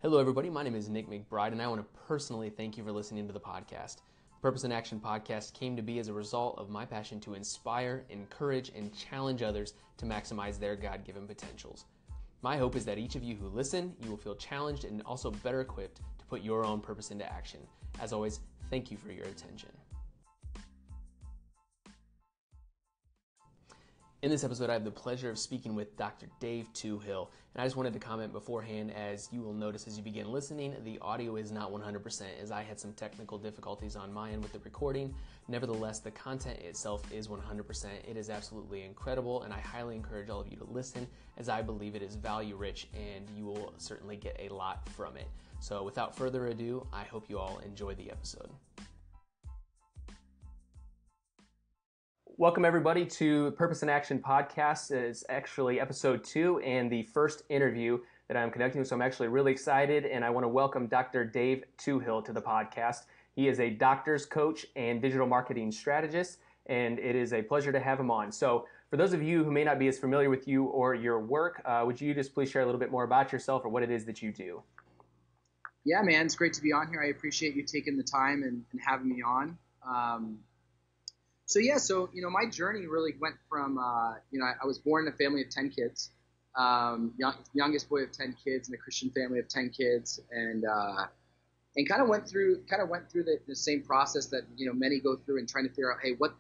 Hello everybody, my name is Nick McBride and I want to personally thank you for listening to the podcast. The Purpose in Action podcast came to be as a result of my passion to inspire, encourage, and challenge others to maximize their God-given potentials. My hope is that each of you who listen, you will feel challenged and also better equipped to put your own purpose into action. As always, thank you for your attention. In this episode, I have the pleasure of speaking with Dr. Dave Touhill, and I just wanted to comment beforehand, as you will notice as you begin listening, the audio is not 100% as I had some technical difficulties on my end with the recording. Nevertheless, the content itself is 100%. It is absolutely incredible, and I highly encourage all of you to listen, as I believe it is value-rich, and you will certainly get a lot from it. So without further ado, I hope you all enjoy the episode. Welcome everybody to Purpose in Action podcast. It's actually episode 2 and the first interview that I'm conducting. So I'm actually really excited, and I want to welcome Dr. Dave Touhill to the podcast. He is a doctor's coach and digital marketing strategist, and it is a pleasure to have him on. So for those of you who may not be as familiar with you or your work, would you just please share a little bit more about yourself or what it is that you do? Yeah, man, it's great to be on here. I appreciate you taking the time and having me on. So my journey really went from, I was born in a family of 10 kids, youngest boy of 10 kids in a Christian family of 10 kids, and kind of went through the same process that, many go through in trying to figure out, hey, what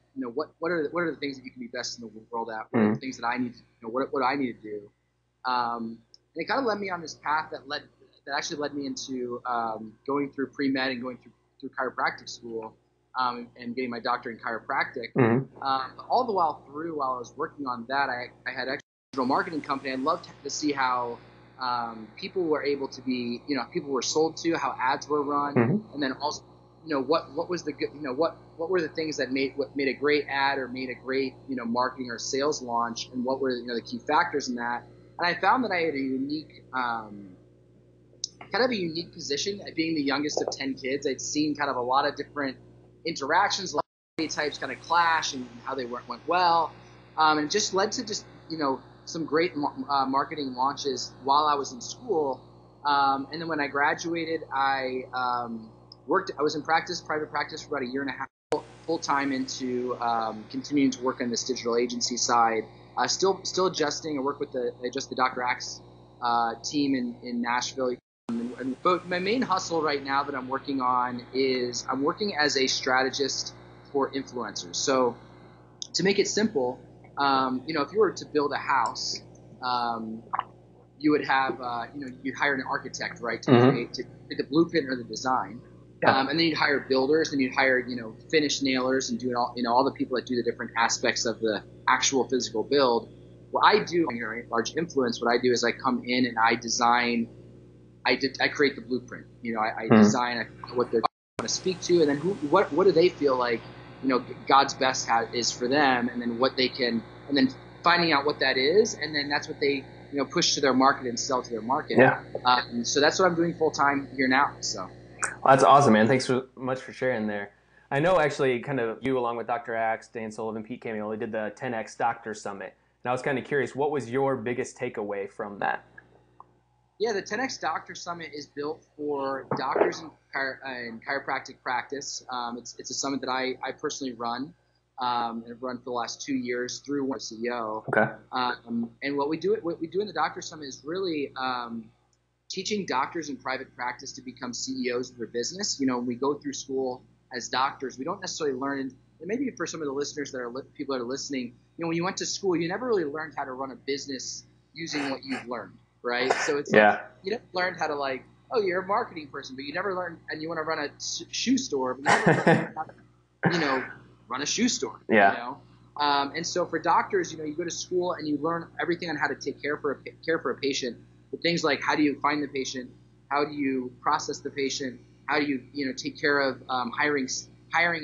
are the things that you can be best in the world at? What are the things that I need to, what do I need to do? And it kind of led me on this path that actually led me into going through pre-med and going through chiropractic school. And getting my doctorate in chiropractic. All the while I was working on that, I had a digital marketing company. I loved to see how people were able to be, people were sold to, how ads were run, and then also, what was the good, what were the things that made a great ad or made a great, marketing or sales launch, and what were the key factors in that. And I found that I had a unique, unique position at being the youngest of 10 kids. I'd seen kind of a lot of different interactions, a lot of types kind of clash and how they went well, and it just led to some great marketing launches while I was in school. And then when I graduated, I was in private practice for about a year and a half, full time into continuing to work on this digital agency side. Still adjusting. I work with the Dr. Axe team in Nashville. But my main hustle right now that I'm working on is I'm working as a strategist for influencers. So to make it simple, if you were to build a house, you would have, you'd hire an architect, right, to create the blueprint or the design. And then you'd hire builders, and you'd hire, finish nailers and do all, all the people that do the different aspects of the actual physical build. What I do, large influence, what I do is I come in and I design. I create the blueprint. I design what they're going to speak to, and then what do they feel like, God's best is for them, and then what they can, and then finding out what that is, and then that's what they, push to their market and sell to their market. Yeah. So that's what I'm doing full time here now. So. Well, that's awesome, man. Thanks so much for sharing there. I know actually kind of you, along with Dr. Axe, Dan Sullivan, Pete Cameo, did the 10X Doctor Summit, and I was kind of curious, what was your biggest takeaway from that? Yeah, the 10X Doctor Summit is built for doctors in chiropractic practice. It's a summit that I personally run, and have run for the last 2 years through one CEO. Okay. And what we do in the Doctor Summit is really teaching doctors in private practice to become CEOs of their business. When we go through school as doctors, we don't necessarily learn, and maybe for some of the listeners people that are listening, when you went to school, you never really learned how to run a business using what you've learned. Right. So it's like you never learned how to you're a marketing person, but you never learned, and you want to run a shoe store, but you never learned how to, run a shoe store. Yeah. And so for doctors, you go to school and you learn everything on how to take care for a patient. But things like how do you find the patient, how do you process the patient, how do you take care of hiring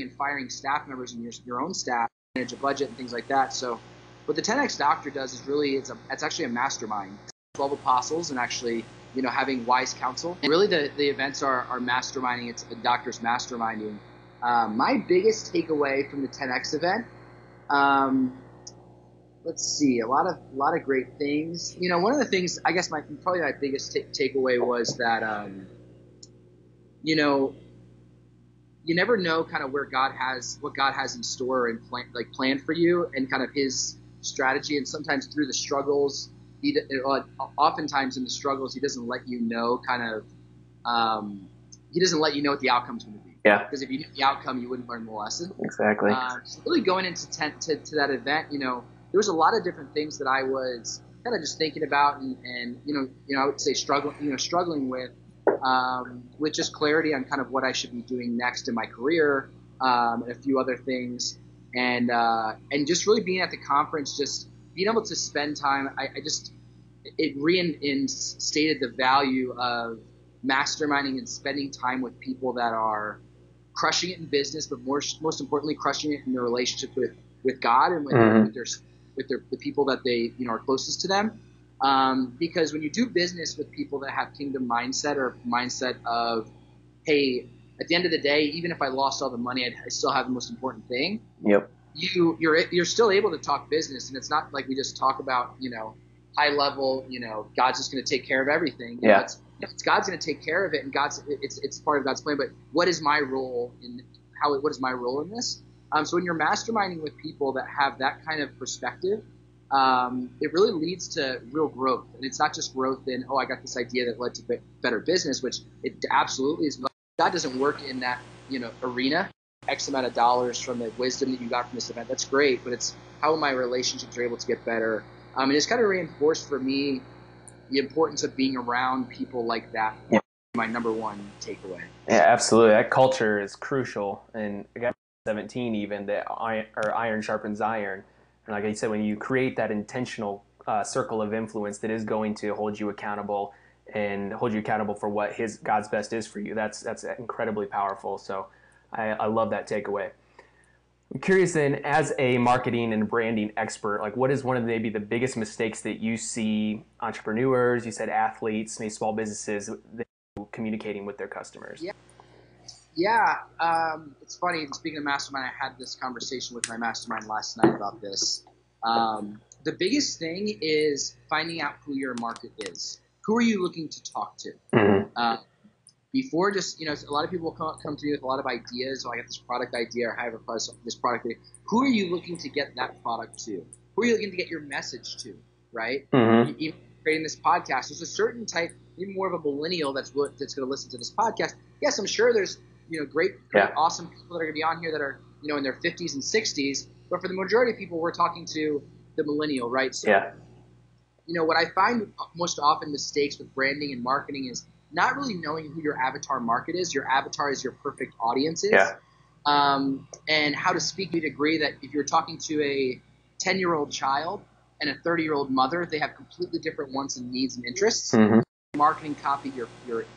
and firing staff members in your own staff, manage a budget and things like that. So what the 10X Doctor does is really it's actually a mastermind. 12 apostles and actually, having wise counsel. And really the events are masterminding. It's a doctor's masterminding. My biggest takeaway from the 10X event let's see, a lot of great things. You know, one of the things, I guess probably my biggest takeaway was that, you know, you never know kind of what God has in store and planned for you, and kind of His strategy. And sometimes through the struggles, oftentimes in the struggles, He doesn't let you know He doesn't let you know what the outcome's going to be. Yeah. Because if you knew the outcome, you wouldn't learn the lesson. Exactly. So really going into to that event, you know, there was a lot of different things that I was kind of just thinking about and you know, I would say struggling with just clarity on kind of what I should be doing next in my career, and a few other things, and just really being at the conference, just being able to spend time. It reinstated the value of masterminding and spending time with people that are crushing it in business, but most importantly, crushing it in their relationship with God and with the people that they, you know, are closest to them. Because when you do business with people that have kingdom mindset, or mindset of, hey, at the end of the day, even if I lost all the money, I still have the most important thing. Yep. You're still able to talk business, and it's not like we just talk about, you know, high level, you know, God's just going to take care of everything. You know, it's God's going to take care of it, and it's part of God's plan. But what is my role what is my role in this? So when you're masterminding with people that have that kind of perspective, it really leads to real growth. And it's not just growth in, I got this idea that led to better business, which it absolutely is. God doesn't work in that, you know, arena. X amount of dollars from the wisdom that you got from this event, that's great, but it's how my relationships are able to get better. And it's kind of reinforced for me the importance of being around people like that. Yeah. My number one takeaway. Yeah, absolutely. That culture is crucial. And again, 17 even, that iron sharpens iron. And like I said, when you create that intentional circle of influence that is going to hold you accountable and hold you accountable for what God's best is for you, that's incredibly powerful. So I love that takeaway. I'm curious then, as a marketing and branding expert, like what is one of maybe the biggest mistakes that you see entrepreneurs, you said athletes, maybe small businesses, communicating with their customers? Yeah. It's funny, speaking of mastermind, I had this conversation with my mastermind last night about this. The biggest thing is finding out who your market is. Who are you looking to talk to? Mm-hmm. Before just, you know, a lot of people come to me with a lot of ideas. I got this product idea, or I have this product idea. Who are you looking to get that product to? Who are you looking to get your message to, right? Mm-hmm. Even creating this podcast, there's a certain type, even more of a millennial that's going to listen to this podcast. Yes, I'm sure there's, you know, great, awesome people that are going to be on here that are, you know, in their 50s and 60s. But for the majority of people, we're talking to the millennial, right? So, you know, what I find most often mistakes with branding and marketing is not really knowing who your avatar market is. Your avatar is your perfect audience is. And how to speak to a degree that if you're talking to a 10-year-old child and a 30-year-old mother, they have completely different wants and needs and interests. Mm-hmm. Marketing copy,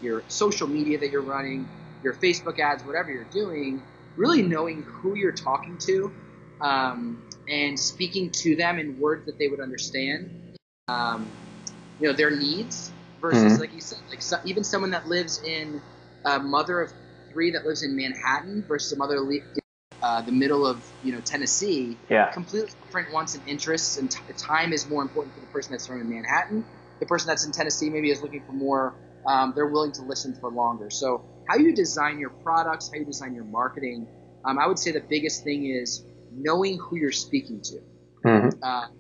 your social media that you're running, your Facebook ads, whatever you're doing, really knowing who you're talking to, and speaking to them in words that they would understand, you know, their needs versus, like you said, like even someone that lives in a mother of 3 that lives in Manhattan versus a mother the middle of, you know, Tennessee. Completely different wants and interests, and time is more important for the person that's from Manhattan. The person that's in Tennessee maybe is looking for more. They're willing to listen for longer. So how you design your products, how you design your marketing, I would say the biggest thing is knowing who you're speaking to. Mm-hmm.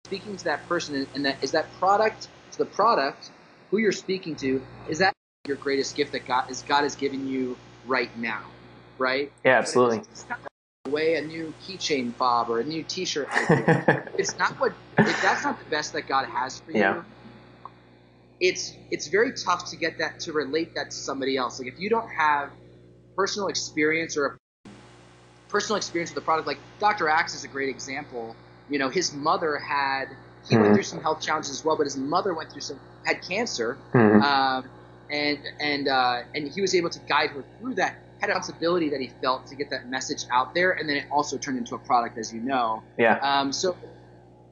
Speaking to that person, and that is that product. The product, who you're speaking to, is that your greatest gift that God has given you right now, right? Yeah, absolutely. It's not a new keychain fob or a new T-shirt idea. It's not if that's not the best that God has for you. It's very tough to get that, to relate that to somebody else. Like if you don't have personal experience or a personal experience with the product, like Dr. Axe is a great example. You know, his mother he went through some health challenges as well, but his mother had cancer, and he was able to guide her through that. Had a responsibility that he felt to get that message out there, and then it also turned into a product, as you know. So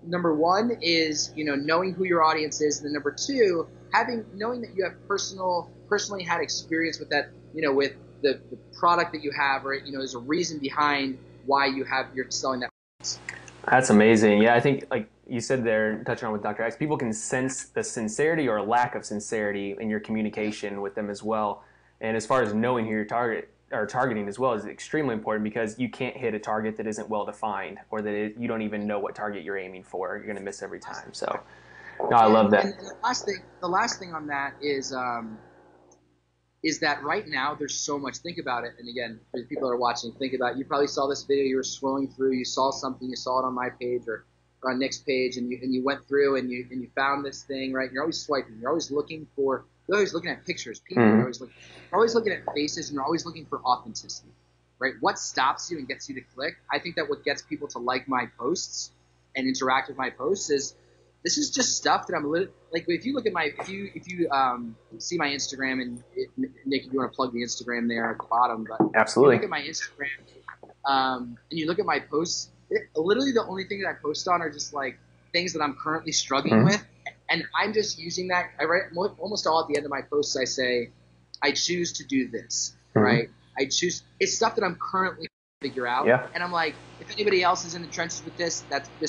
number one is, you know, knowing who your audience is, and then number two, knowing that you have personally had experience with that, you know, with the product that you have, or, you know, there's a reason behind why you're selling that. That's amazing. Yeah, I think like you said there, touching on with Dr. X, people can sense the sincerity or lack of sincerity in your communication with them as well. And as far as knowing who your targeting as well is extremely important, because you can't hit a target that isn't well defined, or that you don't even know what target you're aiming for. You're going to miss every time. So, no, I love that. And the last thing on that is that right now there's so much. Think about it. And again, for the people that are watching, think about it. You probably saw this video, you were scrolling through, you saw something, you saw it on my page or on Nick's page, and you went through and you found this thing, right? You're always swiping. You're always looking at pictures. People are always looking at faces, and you're always looking for authenticity, right? What stops you and gets you to click? I think that what gets people to like my posts and interact with my posts is this is just stuff that I'm like. If you look at if you see my Instagram, and Nick, if you want to plug the Instagram there at the bottom, but absolutely, if you look at my Instagram, and you look at my posts, literally the only thing that I post on are just like things that I'm currently struggling with, and I'm just using that. I write almost all at the end of my posts. I say, I choose to do this, right? I choose. It's stuff that I'm currently figure out, and I'm like, if anybody else is in the trenches with this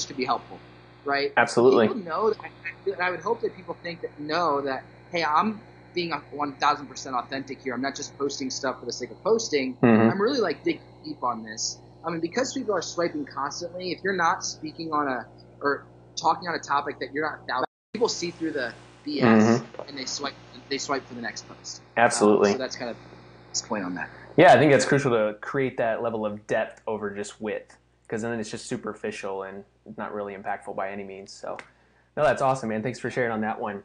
could be helpful. Right? Absolutely. People know that, and I would hope that people know that, hey, I'm being 1,000% authentic here. I'm not just posting stuff for the sake of posting. I'm really like digging deep on this. I mean, because people are swiping constantly, if you're not speaking on or talking on a topic that you're not, people see through the BS and they swipe for the next post. Absolutely. So that's kind of this point on that. Yeah, I think it's crucial to create that level of depth over just width, because then it's just superficial and not really impactful by any means. So, no, that's awesome, man. Thanks for sharing on that one.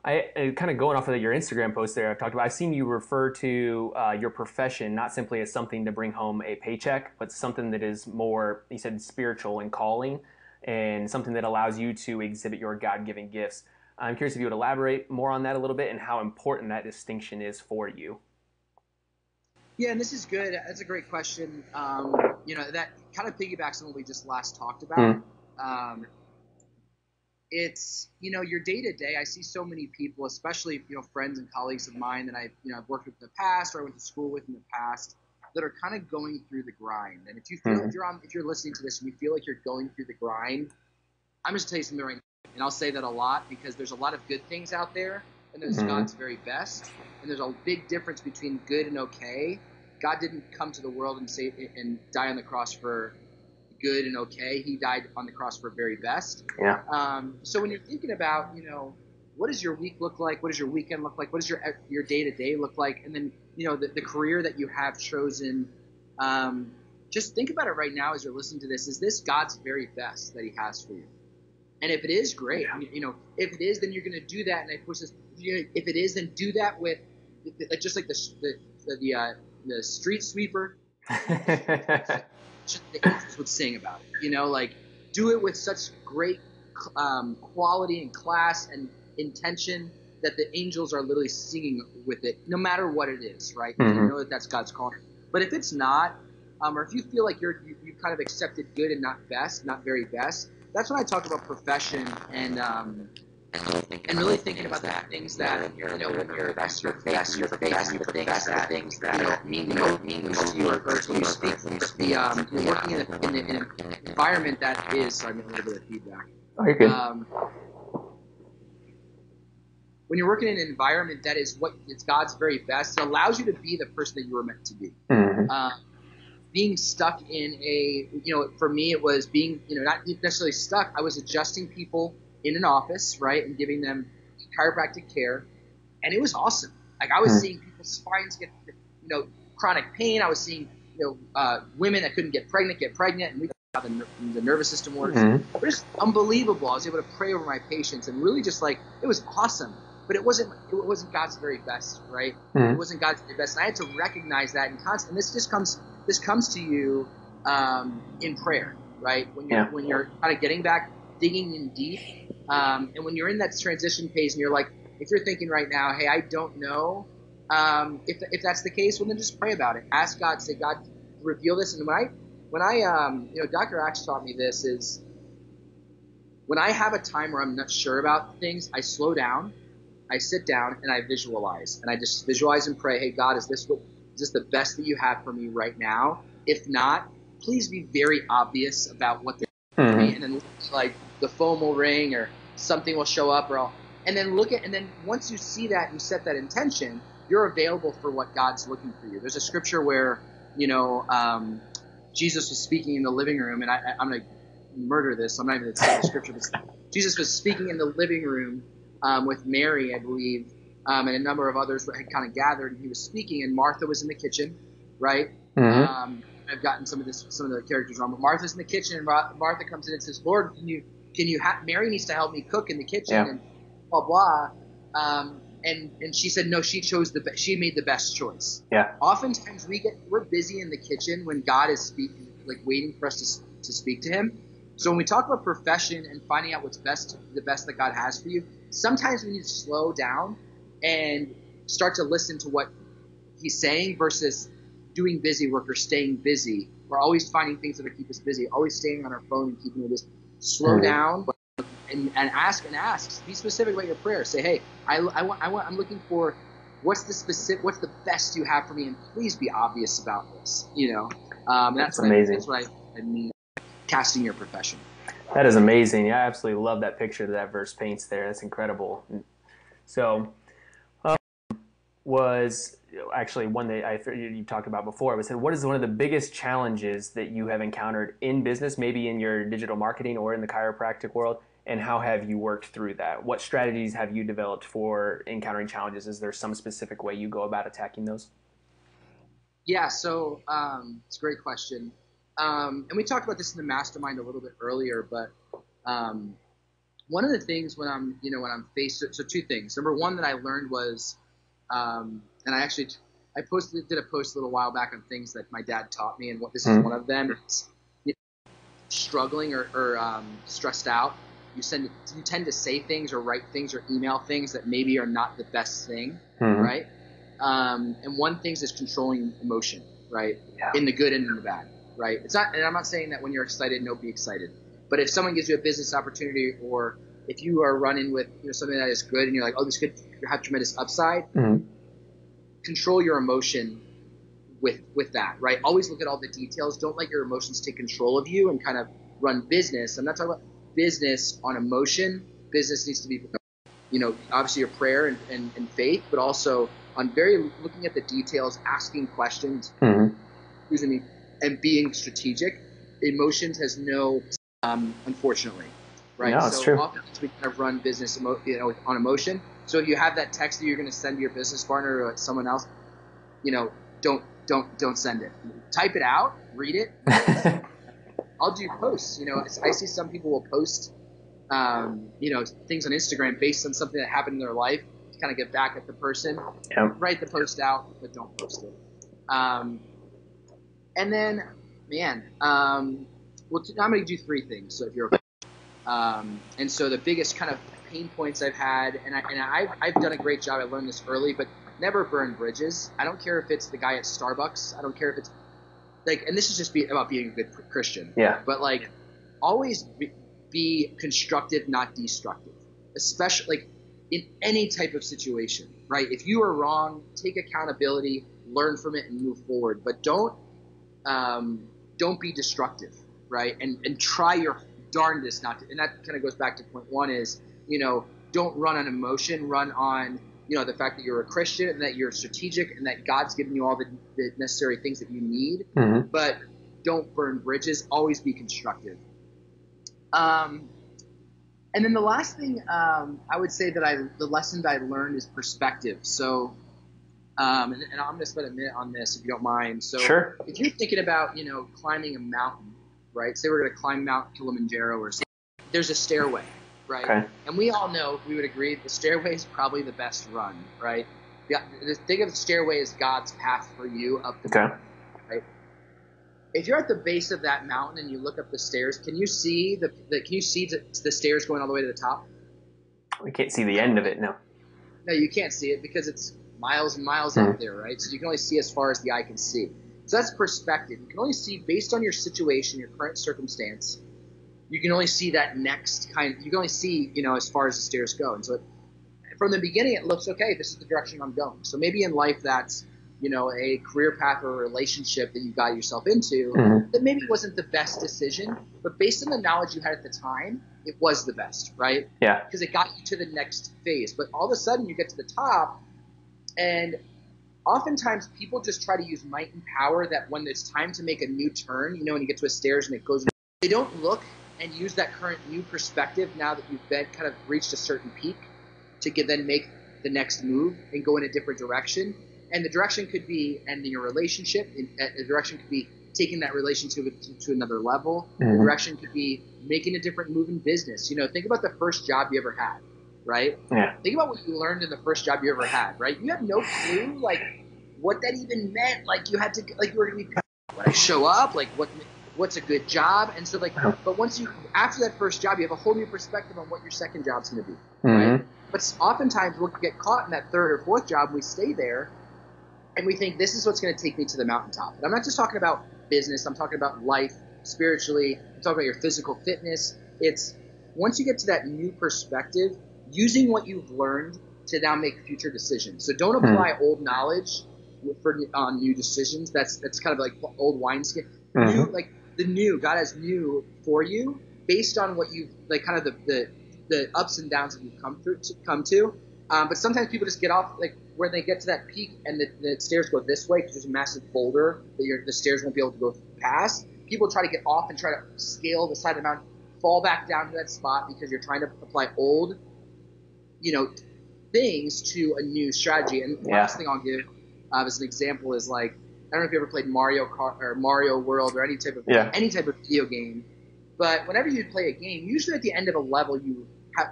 I kind of going off of your Instagram post there, I've seen you refer to your profession not simply as something to bring home a paycheck, but something that is more, you said, spiritual and calling, and something that allows you to exhibit your God-given gifts. I'm curious if you would elaborate more on that a little bit and how important that distinction is for you. Yeah, and this is good. That's a great question. That kind of piggybacks on what we just last talked about. It's, your day-to-day, I see so many people, especially, friends and colleagues of mine that I've worked with in the past or I went to school with in the past, that are kind of going through the grind. And if you feel, if you're listening to this and you feel like you're going through the grind, I'm just tell you something right now. And I'll say that a lot because there's a lot of good things out there, and there's God's very best. And there's a big difference between good and okay. God didn't come to the world and die on the cross for good and okay. He died on the cross for very best. Yeah. So when you're thinking about, what does your week look like? What does your weekend look like? What does your day-to-day look like? And then, the career that you have chosen, just think about it right now as you're listening to this. Is this God's very best that he has for you? And if it is, great. If it is, then you're going to do that. And I push this. If it is, then do that with just like the street sweeper. Just the angels would sing about it. Do it with such great quality and class and intention that the angels are literally singing with it, no matter what it is, right? You know that that's God's calling. But if it's not, or if you feel like you kind of accepted good and not best, not very best, that's when I talk about profession and really thinking about the things that when you're best, you're best, you're the things that mean to you or to you speak. You're working in an environment that is. Sorry, I'm getting a little bit of feedback. Oh, you're good. When you're working in an environment that is it's God's very best, it allows you to be the person that you were meant to be. Being stuck in for me it was being, not necessarily stuck. I was adjusting people in an office, right, and giving them chiropractic care, and it was awesome. Like I was seeing people's spines get, chronic pain. I was seeing, women that couldn't get pregnant, and we how the nervous system works. It was unbelievable. I was able to pray over my patients, and really just like it was awesome. But it wasn't God's very best, right? It wasn't God's very best, and I had to recognize that and this comes to you in prayer, right? When you're kind of getting back, digging in deep, and when you're in that transition phase, and you're like, if you're thinking right now, hey, I don't know, if that's the case, well then just pray about it. Ask God, say, God, reveal this. And when I Dr. Axe taught me this is when I have a time where I'm not sure about things, I slow down, I sit down, and I visualize, and I just visualize and pray, hey, God, is this the best that you have for me right now? If not, please be very obvious about what they're doing, and then like the phone will ring or something will show up, and then once you see that, you set that intention, you're available for what God's looking for you. There's a scripture where, Jesus was speaking in the living room, and I'm going to murder this. So I'm not even going to say the scripture, but Jesus was speaking in the living room with Mary, I believe, and a number of others had kind of gathered, and he was speaking, and Martha was in the kitchen, right? Mm-hmm. I've gotten some of the characters wrong, but Martha's in the kitchen, and Martha comes in and says, "Lord, Mary needs to help me cook in the kitchen," and blah blah. And she said, no, she made the best choice. Yeah. Oftentimes we're busy in the kitchen when God is speaking, like waiting for us to speak to him. So when we talk about profession and finding out what's the best that God has for you, sometimes we need to slow down and start to listen to what he's saying versus doing busy work or staying busy. We're always finding things that keep us busy, always staying on our phone and keeping it busy. Slow down and ask. Be specific about your prayer. Say, hey, I'm looking for what's the best you have for me, and please be obvious about this. That's amazing. That's what I mean. Casting your profession. That is amazing. I absolutely love that picture that verse paints there. That's incredible. So, was actually one that you talked about before. I said, what is one of the biggest challenges that you have encountered in business, maybe in your digital marketing or in the chiropractic world, and how have you worked through that? What strategies have you developed for encountering challenges? Is there some specific way you go about attacking those? Yeah, so it's a great question. And we talked about this in the mastermind a little bit earlier, but one of the things when I'm faced, so two things. Number one that I learned was, and I did a post a little while back on things that my dad taught me, and this is one of them. It's, struggling or stressed out, you tend to say things or write things or email things that maybe are not the best thing, right? And one thing is controlling emotion, right? Yeah. In the good and in the bad, right? It's not, and I'm not saying that when you're excited, don't be excited. But if someone gives you a business opportunity, or if you are running with something that is good, and you're like, oh, this could have tremendous upside, control your emotion with that, right? Always look at all the details. Don't let your emotions take control of you and kind of run business. I'm not talking about business on emotion. Business needs to be, obviously your prayer and faith, but also on looking at the details, asking questions, and being strategic. Emotions has no, unfortunately, right? No, it's so true. Often we kind of run business, on emotion. So if you have that text that you're going to send to your business partner or someone else, don't send it. Type it out, read it. I'll do posts. I see some people will post, things on Instagram based on something that happened in their life to kind of get back at the person. Yeah. Write the post out, but don't post it. And then, I'm going to do three things. So if you're, and so the biggest kind of pain points I've had, and I've done a great job. I learned this early, but never burn bridges. I don't care if it's the guy at Starbucks. I don't care if it's and this is just about being a good Christian. Yeah. But always be constructive, not destructive, especially in any type of situation, right? If you are wrong, take accountability, learn from it, and move forward. But don't be destructive, right? And try your darndest not to. And that kind of goes back to point one is, don't run on emotion, run on the fact that you're a Christian and that you're strategic and that God's given you all the necessary things that you need, but don't burn bridges. Always be constructive. And then the last thing I would say that the lesson that I learned is perspective. So, and I'm going to spend a minute on this if you don't mind. So sure. If you're thinking about, climbing a mountain, right? Say we're going to climb Mount Kilimanjaro or something. There's a stairway. Right. Okay. And we all know, we would agree, the stairway is probably the best run, right? Think of the stairway as God's path for you up the mountain, right? If you're at the base of that mountain and you look up the stairs, can you see the stairs going all the way to the top? We can't see the end of it, no. No, you can't see it because it's miles and miles out there, right? So you can only see as far as the eye can see. So that's perspective. You can only see based on your situation, your current circumstance. You can only see that next you can only see, as far as the stairs go. And so from the beginning, it looks okay. This is the direction I'm going. So maybe in life, that's, a career path or a relationship that you got yourself into that maybe wasn't the best decision, but based on the knowledge you had at the time, it was the best, right? Yeah. Because it got you to the next phase. But all of a sudden you get to the top, and oftentimes people just try to use might and power that when it's time to make a new turn, when you get to a stairs and it goes, they don't look and use that current new perspective now that you've been kind of reached a certain peak to then make the next move and go in a different direction. And the direction could be ending a relationship. The direction could be taking that relationship to another level. The direction could be making a different move in business. Think about the first job you ever had, right? Yeah. Think about what you learned in the first job you ever had, right? You have no clue, like, what that even meant. Like, you had to, like, you were going to be, when I show up, like, what's a good job? And so, like, but after that first job, you have a whole new perspective on what your second job's going to be, right? But oftentimes we'll get caught in that third or fourth job. We stay there, and we think this is what's going to take me to the mountaintop. And I'm not just talking about business. I'm talking about life, spiritually. I'm talking about your physical fitness. It's once you get to that new perspective, using what you've learned to now make future decisions. So don't apply old knowledge on new decisions. That's kind of like old wineskin. New, like the new, God has new for you based on what you've, like, kind of the ups and downs that you've come to. But sometimes people just get off, like, where they get to that peak and the stairs go this way because there's a massive boulder that the stairs won't be able to go past. People try to get off and try to scale the side of the mountain, fall back down to that spot because you're trying to apply old, things to a new strategy. And the last thing I'll give as an example is, like, I don't know if you ever played Mario Kart or Mario World or any type of video game, but whenever you play a game, usually at the end of a level you have,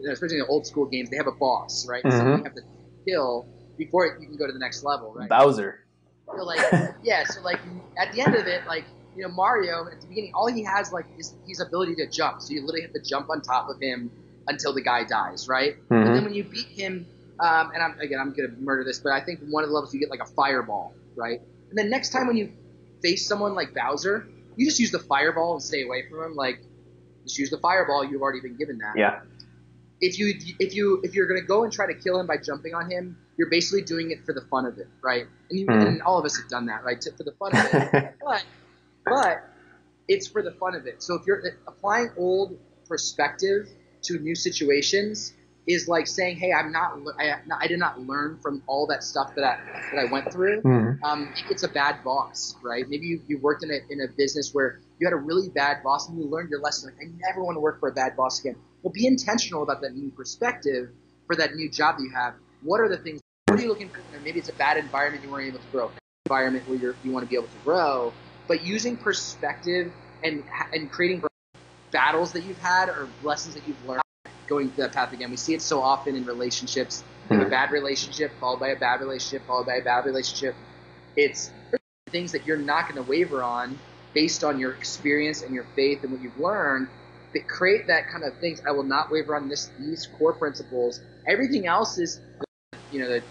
especially in the old school games, they have a boss, right? So you have to kill before you can go to the next level, right? Bowser. So, like, so, like, at the end of it, like, Mario at the beginning, all he has, like, is his ability to jump. So you literally have to jump on top of him until the guy dies, right? And then when you beat him, and I'm going to murder this, but I think one of the levels you get, like, a fireball, right? And then next time when you face someone like Bowser, you just use the fireball and stay away from him. Like, just use the fireball. You've already been given that. Yeah. If you're going to go and try to kill him by jumping on him, you're basically doing it for the fun of it, right? And all of us have done that, right? For the fun of it. But it's for the fun of it. So if you're applying old perspective to new situations, is like saying, hey, I did not learn from all that stuff that I went through. It's a bad boss, right? Maybe you worked in a business where you had a really bad boss and you learned your lesson. Like, I never want to work for a bad boss again. Well, be intentional about that new perspective for that new job that you have. What are the things? What are you looking for? Maybe it's a bad environment you weren't able to grow. An environment where you want to be able to grow, but using perspective and creating battles that you've had or lessons that you've learned. Going to that path again. We see it so often in relationships. You have a bad relationship, followed by a bad relationship, followed by a bad relationship. It's things that you're not going to waver on based on your experience and your faith and what you've learned that create that kind of things. I will not waver on these core principles. Everything else is, the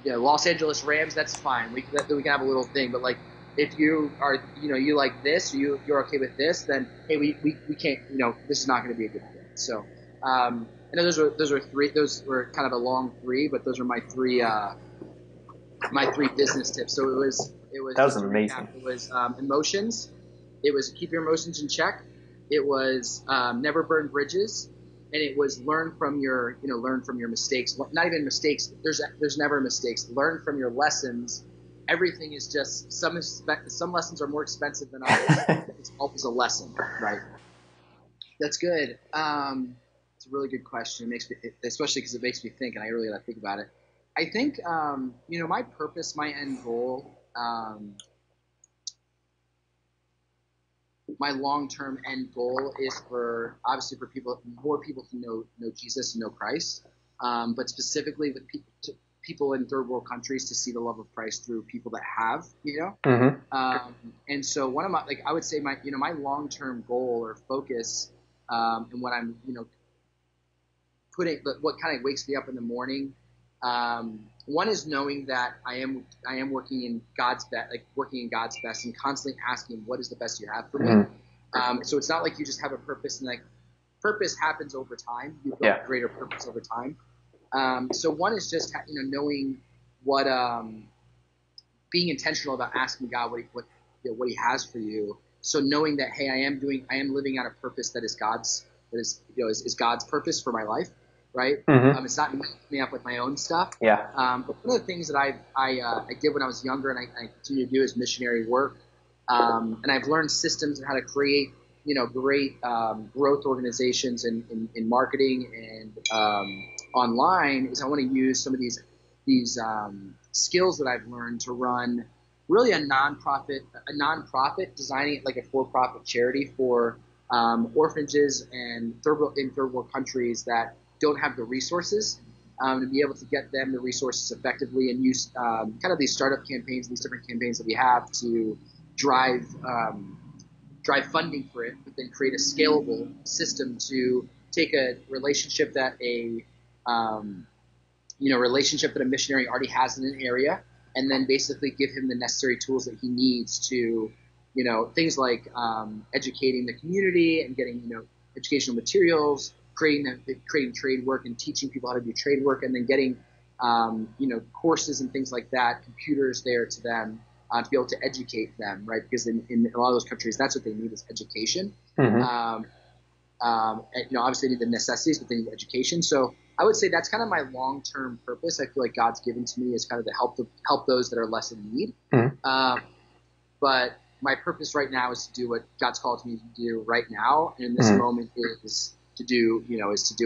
Los Angeles Rams, that's fine. We can have a little thing, but, like, if you are, you like this, or you're okay with this, then, hey, we can't, this is not going to be a good fit. So, I know those were three. Those were kind of a long three, but those are my three business tips. So it was that was amazing. It was emotions. It was keep your emotions in check. It was never burn bridges, and it was learn from your mistakes. Not even mistakes. There's never mistakes. Learn from your lessons. Everything is just some lessons are more expensive than others. It's always a lesson, right? That's good. It's a really good question. It makes me, especially because it makes me think, and I really got to think about it. I think, my purpose, my end goal, my long-term end goal is for more people to know Jesus and know Christ, but specifically with people in third world countries to see the love of Christ through people that have, and so one of my, I would say my long-term goal or focus. And what I'm, what kind of wakes me up in the morning. One is knowing that I am working in God's best, and constantly asking, what is the best you have for me? So it's not like you just have a purpose and purpose happens over time. You build greater purpose over time. So one is just, knowing what being intentional about asking God what He has for you. So knowing that, hey, I am living out a purpose that is is God's purpose for my life, right? It's not me up with my own stuff. Yeah. But one of the things that I did when I was younger, and I continue to do, is missionary work. And I've learned systems and how to create, great growth organizations in marketing and online. Is I want to use some of these skills that I've learned to run really a nonprofit designing it like a for-profit charity for orphanages and third world countries that don't have the resources, to be able to get them the resources effectively and use kind of these startup campaigns, these different campaigns that we have to drive funding for it, but then create a scalable system to take a relationship that relationship that a missionary already has in an area, and then basically give him the necessary tools that he needs to, things like educating the community and getting, educational materials, creating trade work and teaching people how to do trade work, and then getting, courses and things like that, computers there to them to be able to educate them, right? Because in a lot of those countries, that's what they need, is education. Obviously they need the necessities, but they need education. So I would say that's kind of my long-term purpose. I feel like God's given to me is kind of to help those that are less in need. But my purpose right now is to do what God's called me to do right now, and in this moment is to do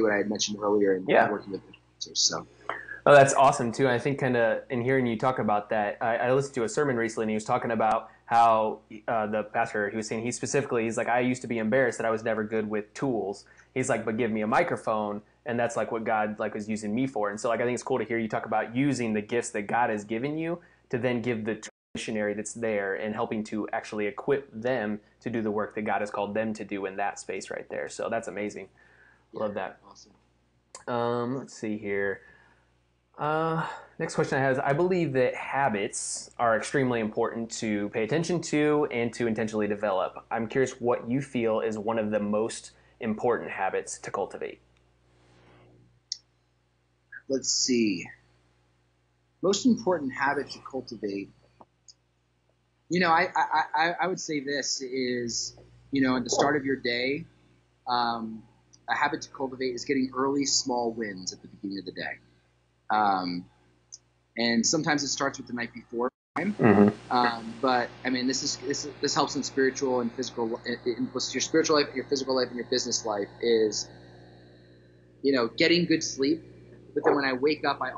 what I had mentioned earlier in working with influencers. So. Oh, that's awesome too. I think kind of in hearing you talk about that, I listened to a sermon recently, and he was talking about how the pastor, he was saying he's like, I used to be embarrassed that I was never good with tools. He's like, but give me a microphone, and that's like what God was using me for. And so I think it's cool to hear you talk about using the gifts that God has given you to then give the missionary that's there and helping to actually equip them to do the work that God has called them to do in that space right there. So that's amazing. Love that. Awesome. Let's see here. Next question I have is, I believe that habits are extremely important to pay attention to and to intentionally develop. I'm curious what you feel is one of the most important habits to cultivate. Let's see. Most important habit to cultivate. I would say this is, at the start of your day, a habit to cultivate is getting early small wins at the beginning of the day. And sometimes it starts with the night before time. But I mean, this helps in spiritual and physical, in your spiritual life, your physical life, and your business life is, getting good sleep. But then when I wake up, I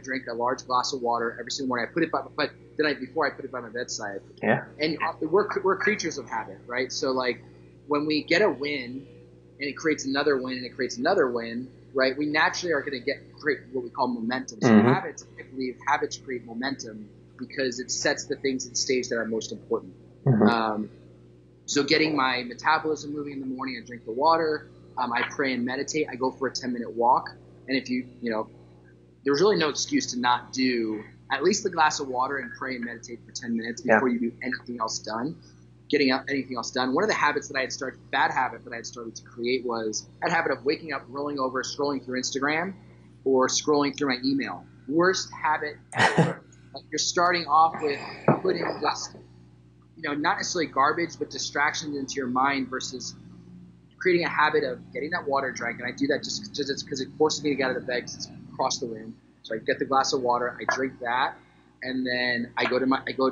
drink a large glass of water every single morning. But the night before I put it by my bedside. Yeah. And we're creatures of habit, right? So like when we get a win and it creates another win and it creates another win, right? We naturally are going to create what we call momentum. So habits create momentum because it sets the things at stage that are most important. So getting my metabolism moving in the morning, I drink the water, I pray and meditate, I go for a 10-minute walk. And if there's really no excuse to not do at least the glass of water and pray and meditate for 10 minutes before you do anything else done. Anything else done. One of the habits that bad habit that I had started to create was that habit of waking up, rolling over, scrolling through Instagram or scrolling through my email. Worst habit ever. Like you're starting off with putting just, not necessarily garbage, but distractions into your mind versus creating a habit of getting that water drank. And I do that just because it forces me to get out of the bed because it's across the room. So I get the glass of water, I drink that. And then I go to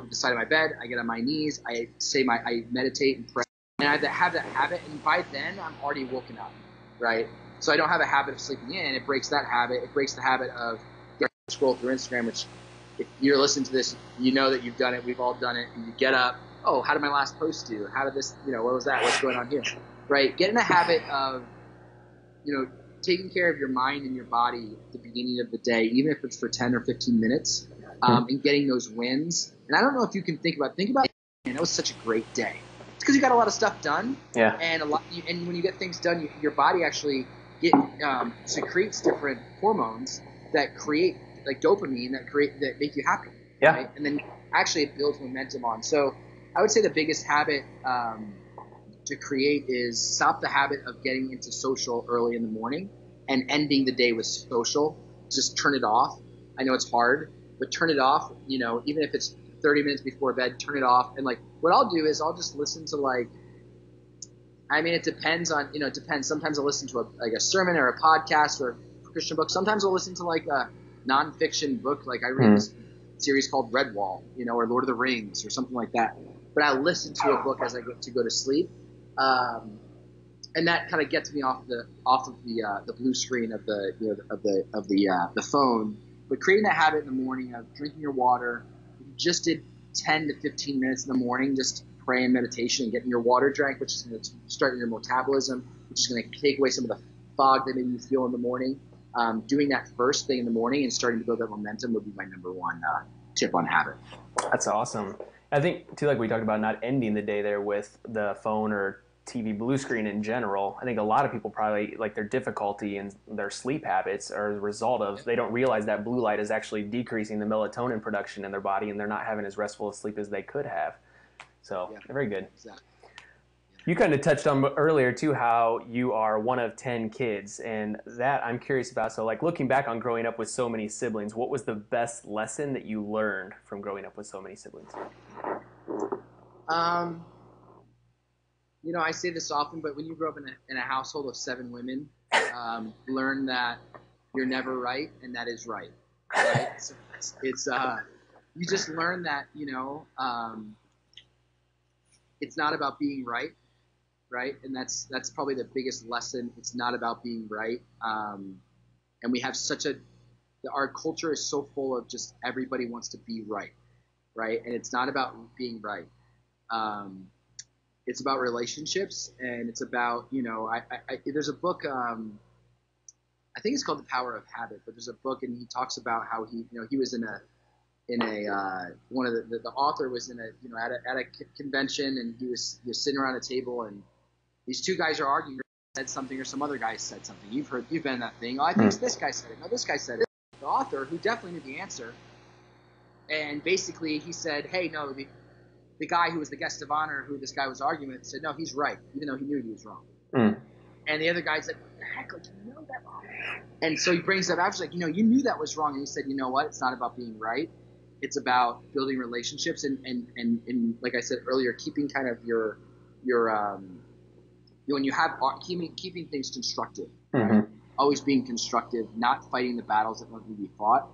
the side of my bed. I get on my knees. I meditate and pray, and I have that habit. And by then, I'm already woken up, right? So I don't have a habit of sleeping in. It breaks that habit. It breaks the habit of scroll through Instagram. Which, if you're listening to this, you know that you've done it. We've all done it. And you get up. Oh, how did my last post do? How did this? What was that? What's going on here? Right? Get in a habit of, taking care of your mind and your body at the beginning of the day, even if it's for 10 or 15 minutes. And getting those wins. And I don't know if you can think about it, man, that was such a great day. It's because you got a lot of stuff done. Yeah. And and when you get things done, your body actually secretes different hormones that create like dopamine that make you happy. Yeah. Right? And then actually it builds momentum on. So I would say the biggest habit to create is stop the habit of getting into social early in the morning and ending the day with social. Just turn it off. I know it's hard. but turn it off, even if it's 30 minutes before bed, turn it off. And like, what I'll do is I'll just listen to it depends on, it depends. Sometimes I'll listen to a sermon or a podcast or a Christian book. Sometimes I'll listen to like a nonfiction book. Like I read this series called Redwall, or Lord of the Rings or something like that. But I listen to a book as I go to sleep. And that kind of gets me off of the blue screen of the phone. But creating that habit in the morning of drinking your water, if you just did 10 to 15 minutes in the morning, just pray and meditation and getting your water drank, which is going to start your metabolism, which is going to take away some of the fog that maybe you feel in the morning. Doing that first thing in the morning and starting to build that momentum would be my number one tip on habit. That's awesome. I think too, like we talked about, not ending the day there with the phone or TV blue screen in general. I think a lot of people probably like their difficulty in their sleep habits are as a result of they don't realize that blue light is actually decreasing the melatonin production in their body, and they're not having as restful a sleep as they could have. So very good. Exactly. You kind of touched on earlier too how you are one of 10 kids, and that I'm curious about. So like looking back on growing up with so many siblings, what was the best lesson that you learned from growing up with so many siblings? I say this often, but when you grow up in a household of 7 women, learn that you're never right, and that is right. Right? So it's you just learn that it's not about being right, and that's probably the biggest lesson. It's not about being right, and we have our culture is so full of just everybody wants to be right, and it's not about being right. It's about relationships, and it's about, there's a book, I think it's called The Power of Habit, but there's a book and he talks about how he was one of the author was at a convention, and he was sitting around a table, and these 2 guys are arguing, said something or some other guy said something. You've been in that thing. Oh, I think this guy said it. No, this guy said it. The author, who definitely knew the answer, and basically he said, hey, no, the guy who was the guest of honor, who this guy was arguing with, said, no, he's right, even though he knew he was wrong. And the other guy said, what the heck, like, you know that wrong. And so he brings it up, he's like, you knew that was wrong. And he said, you know what, it's not about being right. It's about building relationships and like I said earlier, keeping kind of your when you have keeping things constructive, right? Always being constructive, not fighting the battles that want to be fought.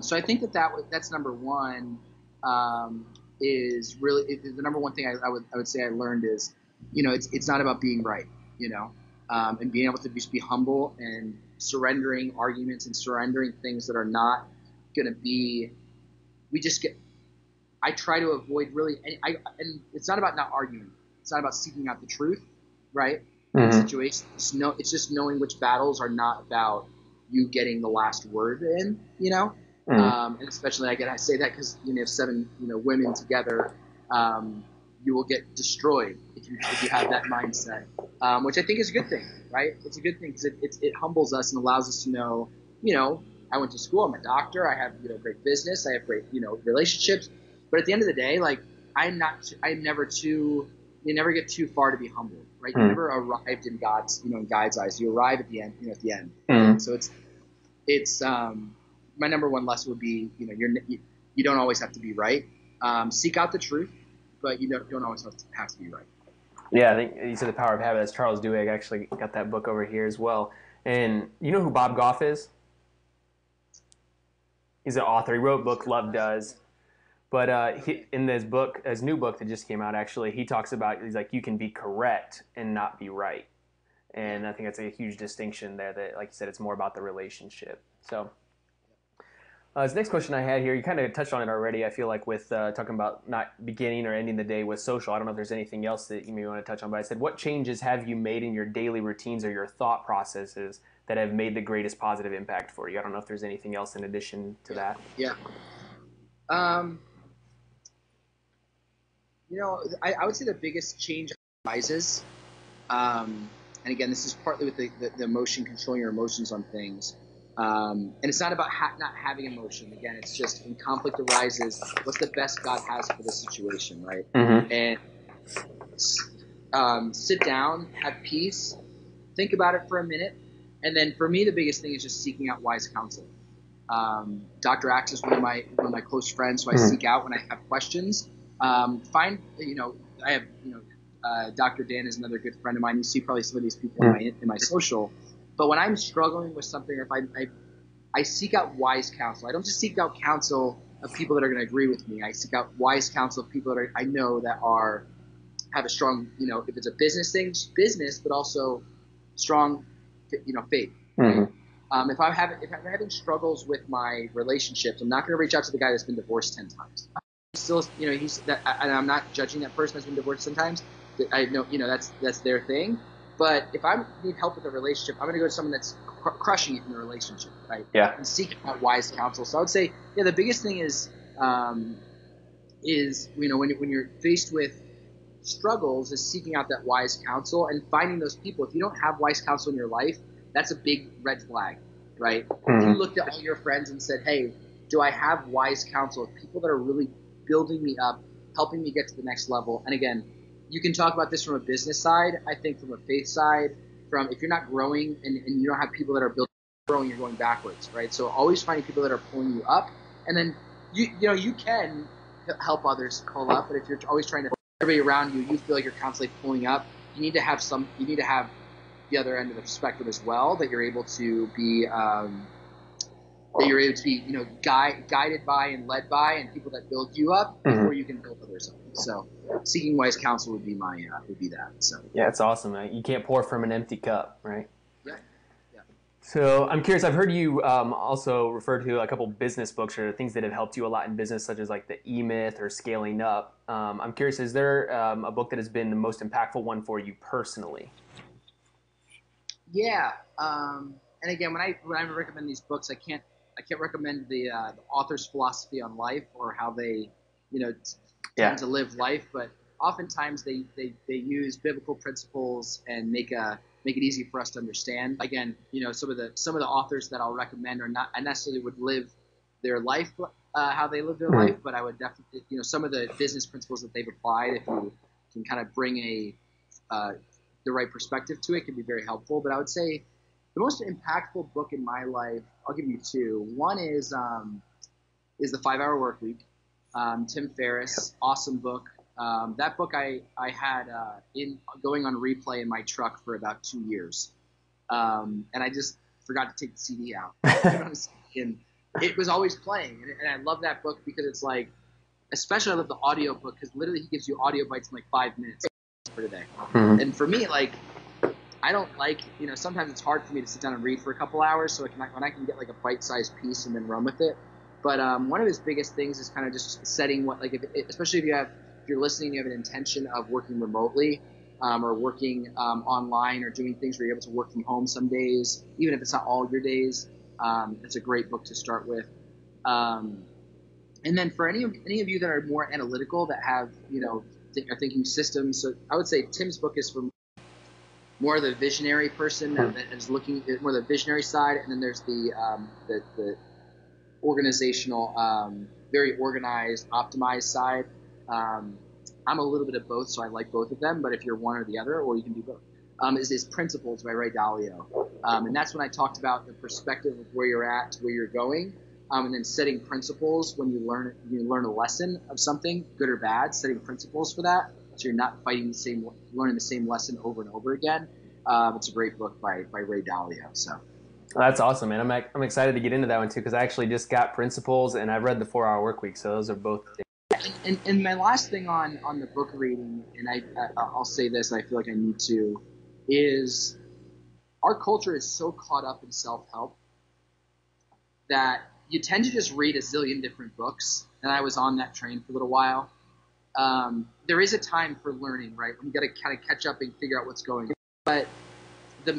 So I think that's number one. Is really the number one thing I would say I learned is, it's not about being right, and being able to just be humble and surrendering arguments and surrendering things that are not going to be. I try to avoid really, and it's not about not arguing. It's not about seeking out the truth, right? In the situation, it's just knowing which battles are not about you getting the last word in, and especially I say that because you have 7 women together, you will get destroyed if you have that mindset, which I think is a good thing, right? It's a good thing because it humbles us and allows us to know, I went to school, I'm a doctor, I have great business, I have great relationships, but at the end of the day, like you never get too far to be humbled, right? You never arrived in God's eyes. You arrive at the end, at the end. So it's my number one lesson would be, you don't always have to be right. Seek out the truth, but you don't always have to be right. Yeah, I think you said The Power of Habit. That's Charles Duhigg. I actually got that book over here as well. And you know who Bob Goff is? He's an author. He wrote a book, Love Does. But in his new book that just came out, actually, he talks about, he's like, you can be correct and not be right. And I think that's a huge distinction there that, like you said, it's more about the relationship. So this next question I had here, you kind of touched on it already, I feel like, with talking about not beginning or ending the day with social. I don't know if there's anything else that you may want to touch on, but I said, what changes have you made in your daily routines or your thought processes that have made the greatest positive impact for you? I don't know if there's anything else in addition to that. Yeah. I would say the biggest change arises, and again, this is partly with the emotion, controlling your emotions on things. And it's not about not having emotion. Again, it's just when conflict arises, what's the best God has for the situation, right? And sit down, have peace, think about it for a minute, and then for me, the biggest thing is just seeking out wise counsel, Dr. Axe is one of my close friends, who I seek out when I have questions. I have Dr. Dan is another good friend of mine. You see probably some of these people in my social. But when I'm struggling with something, or if I seek out wise counsel. I don't just seek out counsel of people that are going to agree with me. I seek out wise counsel of people that I know that have a strong, if it's a business thing, business, but also strong, faith. Right? If I'm having struggles with my relationships, I'm not going to reach out to the guy that's been divorced 10 times. Still, and I'm not judging that person that's been divorced 10 times. I know, that's their thing. But if I need help with a relationship, I'm going to go to someone that's crushing it in the relationship, right? Yeah. And seeking out wise counsel. So I would say, the biggest thing is when you're faced with struggles, is seeking out that wise counsel and finding those people. If you don't have wise counsel in your life, that's a big red flag, right? If you looked at all your friends and said, hey, do I have wise counsel of people that are really building me up, helping me get to the next level? And again, you can talk about this from a business side. I think from a faith side, if you're not growing and you don't have people that are growing, you're going backwards, right? So always finding people that are pulling you up, and then you can help others pull up. But if you're always trying to everybody around you feel like you're constantly pulling up, you need to have the other end of the spectrum as well, that you're able to be guided by and led by, and people that build you up before you can build others up. So seeking wise counsel would be that. So yeah, it's awesome. You can't pour from an empty cup, right? Yeah. So I'm curious, I've heard you also refer to a couple business books or things that have helped you a lot in business, such as like the E-Myth or Scaling Up. I'm curious, is there a book that has been the most impactful one for you personally? Yeah. And again, when I recommend these books, I can't recommend the author's philosophy on life or how they, tend to live life, but oftentimes they use biblical principles and make it easy for us to understand. Again, some of the authors that I'll recommend are not, I necessarily would live their life how they live their life, but I would definitely, some of the business principles that they've applied, if you can kind of bring the right perspective to it, can be very helpful. But I would say the most impactful book in my life, I'll give you two. One is The 5-Hour Workweek. Tim Ferriss, awesome book. That book I had going on replay in my truck for about 2 years, and I just forgot to take the CD out. And it was always playing, and I love that book because it's like, especially I love the audio book because literally he gives you audio bites in like 5 minutes for today. And for me, like, I don't like, sometimes it's hard for me to sit down and read for a couple hours, so when I can get like a bite-sized piece and then run with it. But one of his biggest things is kind of just setting especially if you're listening, you have an intention of working remotely or working online or doing things where you're able to work from home some days, even if it's not all your days. It's a great book to start with. And then for any of you that are more analytical, that have, are thinking systems, so I would say Tim's book is for more of the visionary person that is looking at more the visionary side, and then there's the organizational, very organized, optimized side. I'm a little bit of both, so I like both of them, but if you're one or the other, or you can do both. Is Principles by Ray Dalio. And that's when I talked about the perspective of where you're at to where you're going, and then setting principles when you learn a lesson of something, good or bad, setting principles for that, so you're not learning the same lesson over and over again. It's a great book by Ray Dalio. So. That's awesome, man. I'm excited to get into that one too, because I actually just got Principles and I've read the 4-Hour Workweek, so those are both. And my last thing on the book reading, and I'll say this, and I feel like I need to, is our culture is so caught up in self-help that you tend to just read a zillion different books, and I was on that train for a little while. There is a time for learning, right? When you got to kind of catch up and figure out what's going on. But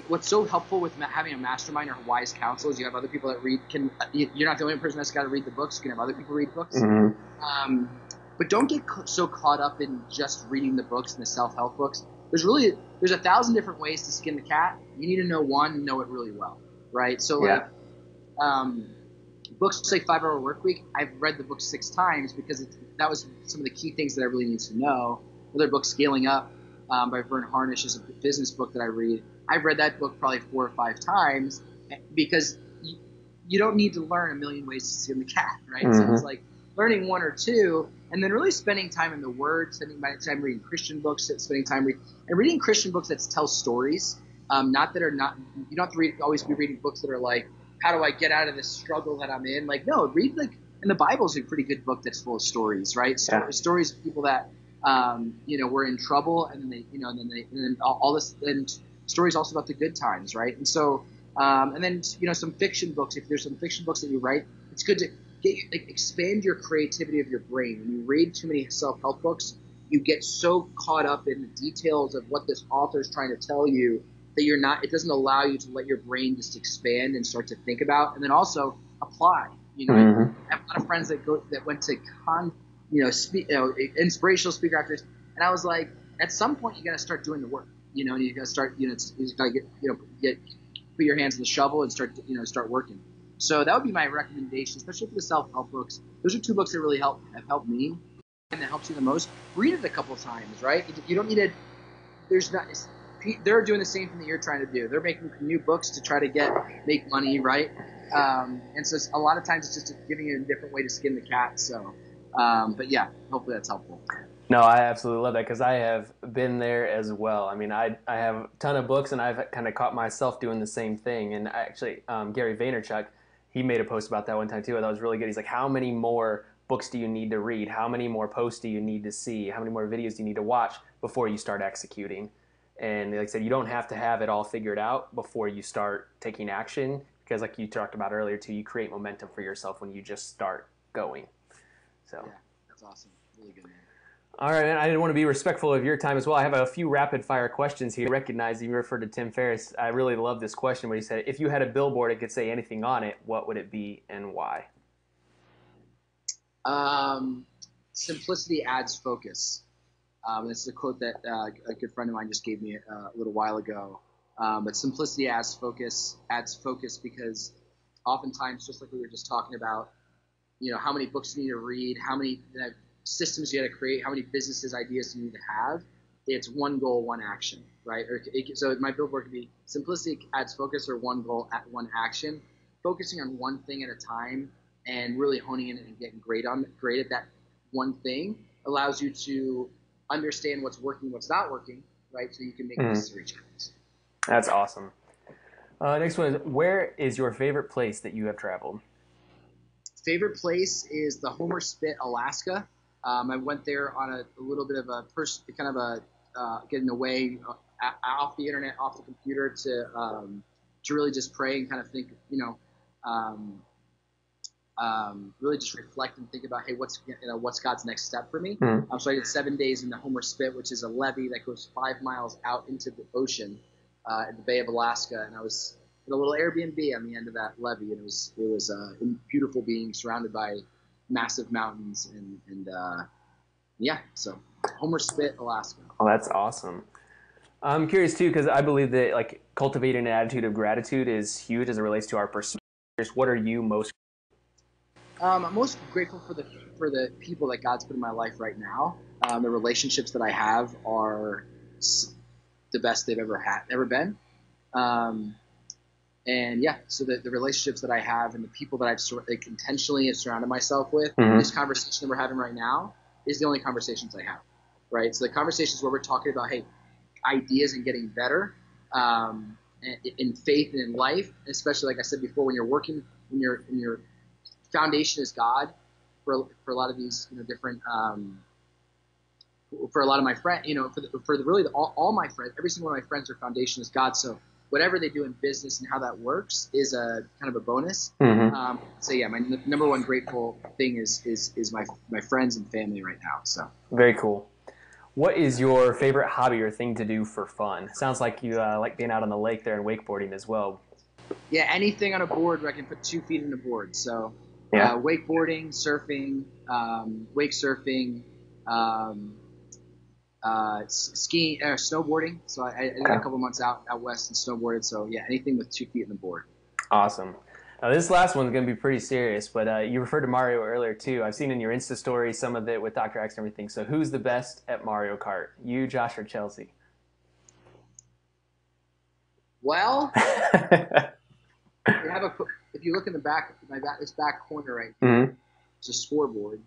what's so helpful with having a mastermind or wise counsel is you have other people that read. You're not the only person that's got to read the books. You can have other people read books. But don't get so caught up in just reading the books and the self-help books. There's 1,000 different ways to skin the cat. You need to know one and know it really well, right? So books like 5-Hour Workweek, I've read the book 6 times because that was some of the key things that I really need to know. Another book, Scaling Up, by Vern Harnish, is a business book that I read. I've read that book probably 4 or 5 times because you don't need to learn a million ways to skin the cat, right? Mm-hmm. So it's like learning one or two, and then really spending time in the Word, spending time reading Christian books, spending time reading Christian books that tell stories. Not that are not, you don't have to always be reading books that are like, how do I get out of this struggle that I'm in? Like, no, read like, and the Bible's a pretty good book that's full of stories, right? Stories of people that, were in trouble, and then and then all this, and stories also about the good times, right? And so, and then, some fiction books. If there's some fiction books that you write, it's good to expand your creativity of your brain. When you read too many self-help books, you get so caught up in the details of what this author is trying to tell you that it doesn't allow you to let your brain just expand and start to think about, and then also apply. I have a lot of friends that went to inspirational speaker actors, and I was like, at some point you got to start doing the work, and you got to start, you got to put your hands in the shovel and start working. So that would be my recommendation, especially for the self-help books. Those are two books that really have helped me, and that helps you the most. Read it a couple times, right? You don't need it. They're doing the same thing that you're trying to do. They're making new books to try to make money, right? And so a lot of times it's just giving you a different way to skin the cat. So, but yeah, hopefully that's helpful. No, I absolutely love that, because I have been there as well. I mean, I have a ton of books, and I've kind of caught myself doing the same thing. And actually, Gary Vaynerchuk, he made a post about that one time too. That was really good. He's like, how many more books do you need to read? How many more posts do you need to see? How many more videos do you need to watch before you start executing? And like I said, you don't have to have it all figured out before you start taking action, because like you talked about earlier too, you create momentum for yourself when you just start going. So yeah, that's awesome. Really good, man. All right, man. I didn't want to be respectful of your time as well. I have a few rapid fire questions here. I recognize you referred to Tim Ferriss. I really love this question where he said, if you had a billboard and could say anything on it, what would it be and why? Simplicity adds focus. This is a quote that a good friend of mine just gave me a little while ago. But simplicity adds focus because oftentimes, just like we were just talking about, how many books you need to read, how many systems you got to create, how many businesses ideas you need to have. It's one goal, one action, right? So my billboard could be simplicity adds focus, or one goal, one action. Focusing on one thing at a time and really honing in and getting great at that one thing allows you to understand what's working, what's not working, right? So you can make necessary changes. That's awesome. Next one is, where is your favorite place that you have traveled? Favorite place is the Homer Spit, Alaska. I went there on a little bit of getting away off the internet, off the computer, to really just pray and kind of think, really just reflect and think about, hey, what's God's next step for me? So I did 7 days in the Homer Spit, which is a levee that goes 5 miles out into the ocean in the Bay of Alaska, and I was in a little Airbnb on the end of that levee, and it was beautiful being surrounded by massive mountains, and so Homer Spit, Alaska. Oh, that's awesome. I'm curious too, because I believe that like cultivating an attitude of gratitude is huge as it relates to our pursuit. What are you most? I'm most grateful for the people that God's put in my life right now. The relationships that I have are the best they've ever been. So the relationships that I have and the people that I've intentionally have surrounded myself with, this conversation that we're having right now is the only conversations I have, right? So the conversations where we're talking about, hey, ideas and getting better, in faith and in life, especially like I said before, when your foundation is God, for a lot of these different for a lot of my friends, all my friends, every single one of my friends, their foundation is God. So whatever they do in business and how that works is a kind of a bonus. So yeah, my number one grateful thing is my friends and family right now. So very cool. What is your favorite hobby or thing to do for fun? Sounds like you like being out on the lake there and wakeboarding as well. Yeah, anything on a board where I can put 2 feet in a board. So wakeboarding, surfing, wake surfing, skiing, snowboarding. So I did a couple months out west and snowboarded. So yeah, anything with 2 feet in the board. Awesome. Now this last one's going to be pretty serious, but you referred to Mario earlier too. I've seen in your Insta story some of it with Dr. X and everything. So who's the best at Mario Kart? You, Josh, or Chelsea? Well, if you look in the back, this back corner right here, Mm-hmm. it's a scoreboard.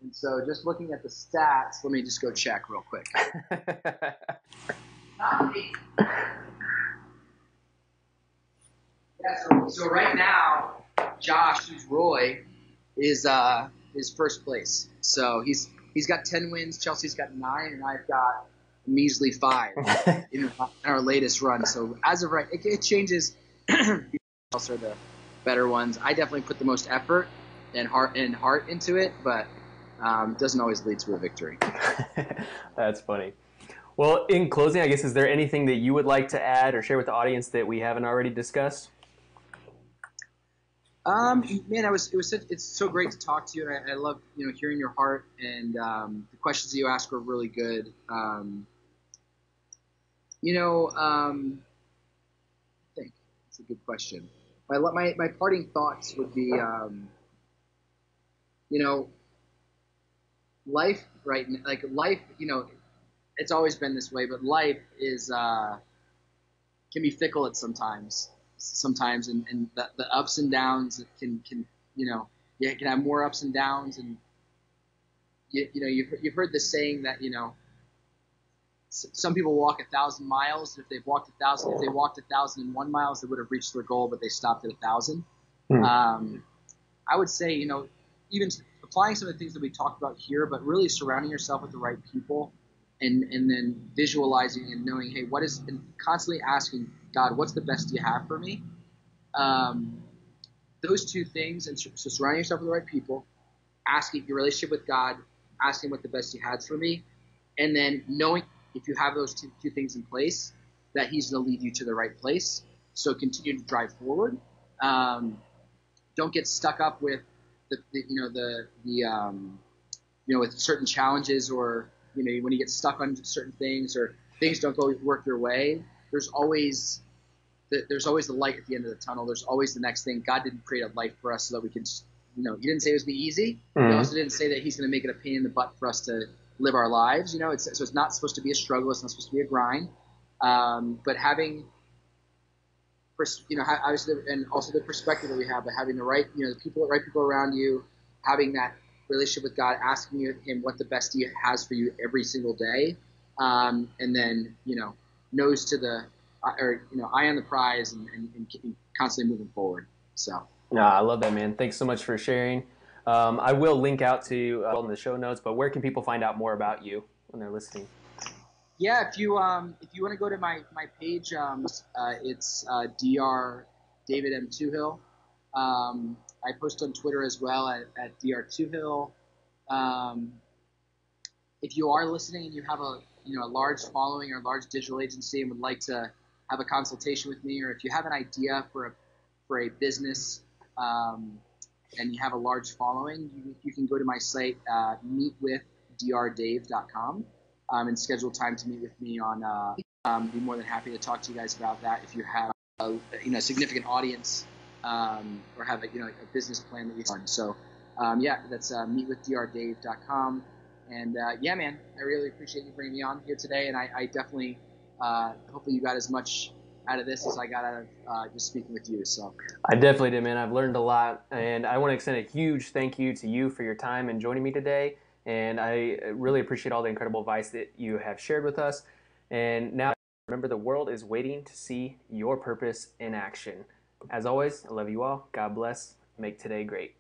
And so just looking at the stats, let me just go check real quick. Yeah, so right now, Josh, who's Roy, is first place. So he's got 10 wins. Chelsea's got 9, and I've got a measly 5 in our latest run. So as of right, it changes. Else are the better ones. I definitely put the most effort and heart into it, but it doesn't always lead to a victory. That's funny. Well, in closing, I guess, is there anything that you would like to add or share with the audience that we haven't already discussed? Man, it's so great to talk to you. I love hearing your heart, and the questions that you ask were really good. I think it's a good question. My parting thoughts would be, life, right? Like life, it's always been this way, but life is can be fickle at sometimes, and the ups and downs can you can have more ups and downs, and you've heard the saying that some people walk 1,000 miles. If they walked 1,001 miles, they would have reached their goal, but they stopped at 1,000. I would say, even applying some of the things that we talked about here, but really surrounding yourself with the right people, and then visualizing and knowing, hey, and constantly asking God, what's the best you have for me? Those two things, and so surrounding yourself with the right people, asking your relationship with God, asking what the best He has for me, and then knowing if you have those two things in place, that He's going to lead you to the right place. So continue to drive forward. Don't get stuck up with with certain challenges, or when you get stuck on certain things or things don't work your way. There's always the light at the end of the tunnel. There's always the next thing. God didn't create a life for us so that we can, He didn't say it was going to be easy. Mm-hmm. He also didn't say that He's going to make it a pain in the butt for us to live our lives. So it's not supposed to be a struggle. It's not supposed to be a grind. But having, obviously, and also the perspective that we have, but having the right, the right people around you, having that relationship with God, asking Him what the best He has for you every single day, and then nose to the, eye on the prize, and constantly moving forward. So. No, I love that, man. Thanks so much for sharing. I will link out to in the show notes, but where can people find out more about you when they're listening? Yeah, if you want to go to my page, it's Dr. David M. Touhill. I post on Twitter as well at Dr. Touhill. If you are listening and you have a large following or a large digital agency and would like to have a consultation with me, or if you have an idea for a business, and you have a large following, you can go to my site, meetwithdrdave.com, and schedule time to meet with me on. Be more than happy to talk to you guys about that if you have a significant audience, or have a business plan that you run. So that's meetwithdrdave.com. And yeah, man, I really appreciate you bringing me on here today, and I definitely hopefully you got as much out of this as I got out of just speaking with you. So I definitely did, man. I've learned a lot, and I want to extend a huge thank you to you for your time and joining me today. And I really appreciate all the incredible advice that you have shared with us. And now, remember, the world is waiting to see your purpose in action. As always, I love you all. God bless. Make today great.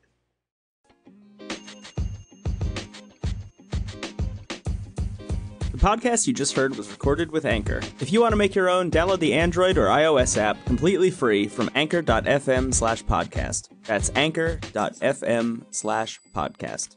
The podcast you just heard was recorded with Anchor. If you want to make your own, download the Android or iOS app completely free from anchor.fm/podcast. That's anchor.fm/podcast.